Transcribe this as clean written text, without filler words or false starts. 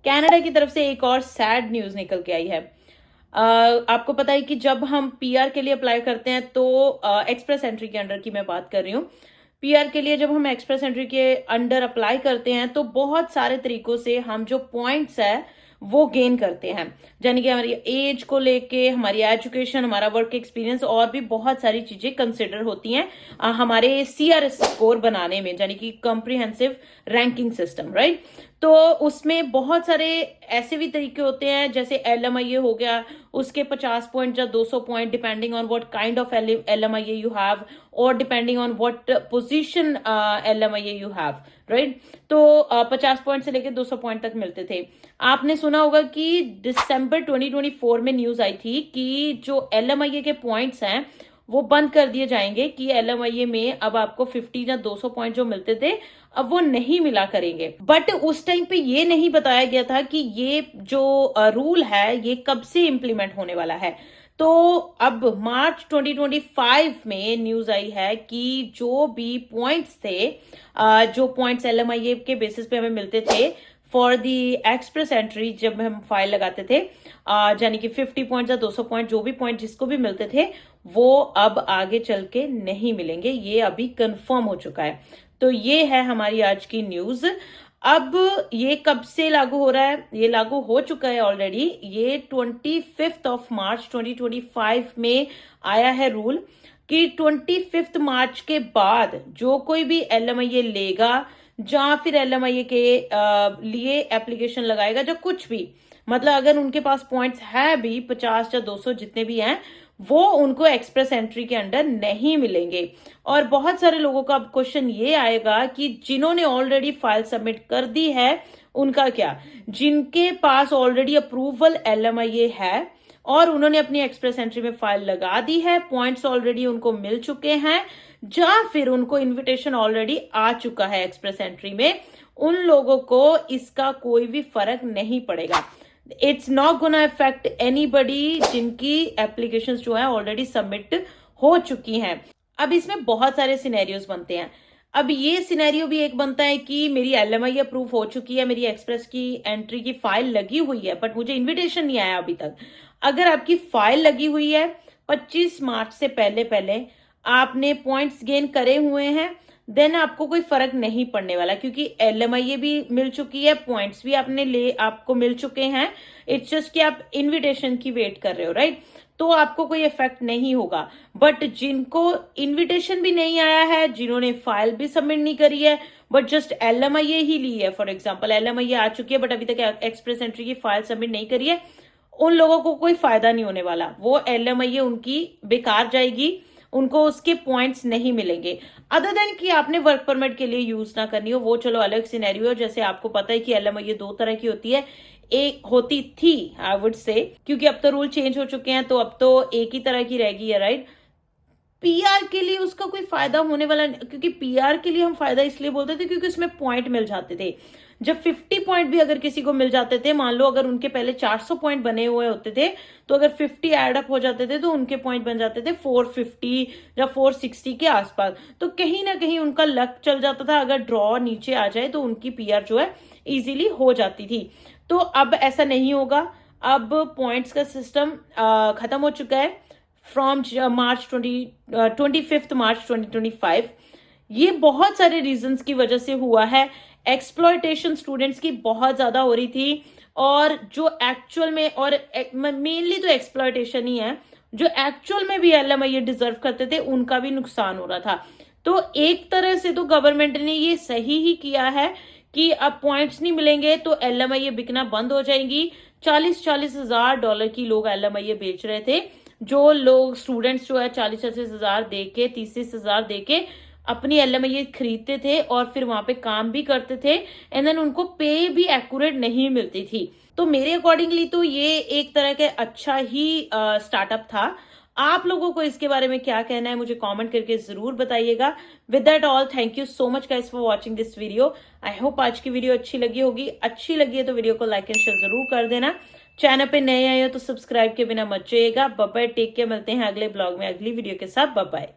Canada की तरफ से एक और सैड न्यूज निकल के आई है। आपको पता है कि जब हम पीआर के लिए अप्लाई करते हैं तो एक्सप्रेस एंट्री के अंडर की मैं बात कर रही हूँ। पीआर के लिए जब हम एक्सप्रेस एंट्री के अंडर अप्लाई करते हैं तो बहुत सारे तरीकों से हम जो पॉइंट्स है वो गेन करते हैं, यानी कि हमारी एज को लेके, हमारी एजुकेशन, हमारा वर्क एक्सपीरियंस और भी बहुत सारी चीजें कंसिडर होती हैं हमारे सीआरएस स्कोर बनाने में, यानी कि कॉम्प्रिहेंसिव रैंकिंग सिस्टम, राइट। तो उसमें बहुत सारे ऐसे भी तरीके होते हैं, जैसे एलएमआईए हो गया, उसके 50 पॉइंट या 200 point depending on what kind of LMIA you have और depending on what position LMIA you have, right. तो 50 पॉइंट से लेकर 200 पॉइंट तक मिलते थे। आपने सुना होगा कि दिसंबर 2024 में न्यूज आई थी कि जो एलएमआईए के पॉइंट्स हैं वो बंद कर दिए जाएंगे, कि एलएमआईए में अब आपको 50 या 200 पॉइंट जो मिलते थे अब वो नहीं मिला करेंगे। बट उस टाइम पे ये नहीं बताया गया था कि ये जो रूल है ये कब से इंप्लीमेंट होने वाला है। तो अब मार्च 2025 में न्यूज आई है कि जो भी पॉइंट्स थे, जो पॉइंट्स एलएमआईए के बेसिस पे हमें मिलते थे फॉर दी एक्सप्रेस एंट्री, जब हम फाइल लगाते थे, यानी कि 50 पॉइंट या 200 पॉइंट, जो भी पॉइंट जिसको भी मिलते थे वो अब आगे चल के नहीं मिलेंगे। ये अभी कंफर्म हो चुका है। तो ये है हमारी आज की न्यूज। अब ये कब से लागू हो रहा है? ये लागू हो चुका है ऑलरेडी। ये 25 मार्च 2025 में आया है रूल कि 25 मार्च के बाद जो कोई भी एलएमआईए लेगा या फिर एलएमआईए के लिए एप्लीकेशन लगाएगा, जो कुछ भी, मतलब अगर उनके पास पॉइंट्स है भी 50 या 200 जितने भी हैं, वो उनको एक्सप्रेस एंट्री के अंडर नहीं मिलेंगे। और बहुत सारे लोगों का अब क्वेश्चन ये आएगा कि जिन्होंने ऑलरेडी फाइल सबमिट कर दी है उनका क्या? जिनके पास ऑलरेडी अप्रूवल एलएमआईए है और उन्होंने अपनी एक्सप्रेस एंट्री में फाइल लगा दी है, पॉइंट्स ऑलरेडी उनको मिल चुके हैं, या फिर उनको इनविटेशन ऑलरेडी आ चुका है एक्सप्रेस एंट्री में, उन लोगों को इसका कोई भी फर्क नहीं पड़ेगा। It's not gonna affect anybody जिनकी एप्लीकेशंस जो है ऑलरेडी सबमिट हो चुकी हैं। अब इसमें बहुत सारे सिनेरियोज बनते हैं। अब ये सिनेरियो भी एक बनता है कि मेरी एलएमआई अप्रूव हो चुकी है, मेरी एक्सप्रेस की एंट्री की फाइल लगी हुई है, बट मुझे इनविटेशन नहीं आया अभी तक। अगर आपकी फाइल लगी हुई है 25 मार्च से पहले पहले आपने पॉइंट्स गेन करे हुए हैं, देन आपको कोई फर्क नहीं पड़ने वाला, क्योंकि एलएमआईए भी मिल चुकी है, पॉइंट्स भी आपको मिल चुके हैं। इट्स जस्ट कि आप इनविटेशन की वेट कर रहे हो, राइट। तो आपको कोई इफेक्ट नहीं होगा। बट जिनको इनविटेशन भी नहीं आया है, जिन्होंने फाइल भी सबमिट नहीं करी है, बट जस्ट एलएमआईए ही ली है, फॉर एग्जांपल एलएमआईए आ चुकी है बट अभी तक एक्सप्रेस एंट्री की फाइल सबमिट नहीं करी है, उन लोगों को कोई फायदा नहीं होने वाला। वो एलएमआईए उनकी बेकार जाएगी, उनको उसके पॉइंट्स नहीं मिलेंगे। अदर देन कि आपने वर्क परमिट के लिए यूज ना करनी हो, वो चलो अलग सिनेरियो है। जैसे आपको पता है कि एलएमआईए 2 तरह की होती है, एक होती थी आई वुड से, क्योंकि अब तो रूल चेंज हो चुके हैं तो अब तो एक ही तरह की रहेगी है, राइट। पीआर के लिए उसका कोई फायदा होने वाला नहीं, क्योंकि पीआर के लिए हम फायदा इसलिए बोलते थे क्योंकि उसमें पॉइंट मिल जाते थे। जब 50 पॉइंट भी अगर किसी को मिल जाते थे, मान लो अगर उनके पहले 400 पॉइंट बने हुए होते थे, तो अगर 50 एड अप हो जाते थे तो उनके पॉइंट बन जाते थे 450 या 460 के आसपास। तो कहीं ना कहीं उनका लक चल जाता था, अगर ड्रॉ नीचे आ जाए तो उनकी पीआर जो है इजीली हो जाती थी। तो अब ऐसा नहीं होगा। अब पॉइंट्स का सिस्टम खत्म हो चुका है फ्रॉम मार्च 25 मार्च 2025। ये बहुत सारे रीजंस की वजह से हुआ है। एक्सप्लॉयटेशन स्टूडेंट्स की बहुत ज्यादा हो रही थी, और जो एक्चुअल में, और मेनली तो एक्सप्लॉयटेशन ही है, जो एक्चुअल में भी एलएमआईए डिजर्व करते थे उनका भी नुकसान हो रहा था। तो एक तरह से तो गवर्नमेंट ने ये सही ही किया है कि अब पॉइंट्स नहीं मिलेंगे तो एलएमआईए बिकना बंद हो जाएंगी। 40-40 हजार डॉलर की लोग एलएमआईए बेच रहे थे। जो लोग स्टूडेंट्स जो है 40-40 हजार दे के, 30-30 हजार दे के अपनी एलएमआईए खरीदते थे और फिर वहां पे काम भी करते थे, एंड देन उनको पे भी एक्यूरेट नहीं मिलती थी। तो मेरे अकॉर्डिंगली तो ये एक तरह का अच्छा ही स्टार्टअप था। आप लोगों को इसके बारे में क्या कहना है मुझे कमेंट करके जरूर बताइएगा। With that all, thank you so much guys for watching this video. I hope आज की वीडियो अच्छी लगी होगी। अच्छी लगी है तो वीडियो को लाइक एंड शेयर जरूर कर देना। चैनल पे नए आए हो तो सब्सक्राइब के बिना मत जाइएगा। बाय बाय, टेक केयर, मिलते हैं अगले ब्लॉग में अगली वीडियो के साथ। Bye bye.